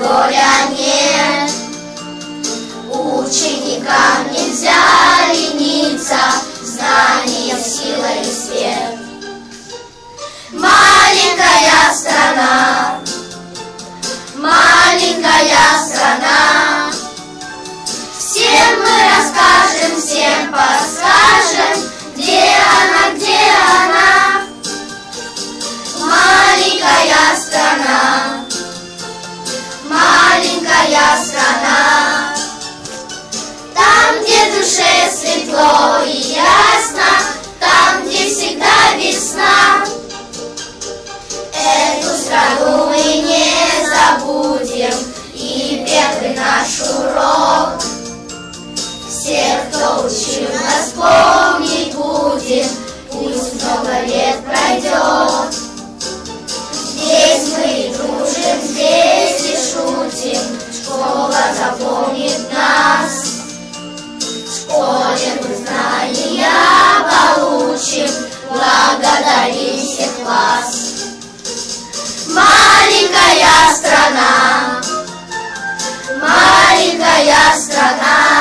горя нет. Ученикам нельзя лениться, знанием сила и свет. Маленькая страна, маленькая страна, всем мы расскажем, всем подскажем, где она, где она. Маленькая страна, маленькая страна, там, где душе светло и ясно, там, где всегда весна. Эту страну мы не забудем, и первый наш урок всех, кто учил нас, помнить будем, пусть много лет пройдет. Здесь мы дружим, здесь и шутим, школа запомнит нас. В школе мы знания получим, благодарим всех вас. Маленькая страна, маленькая страна,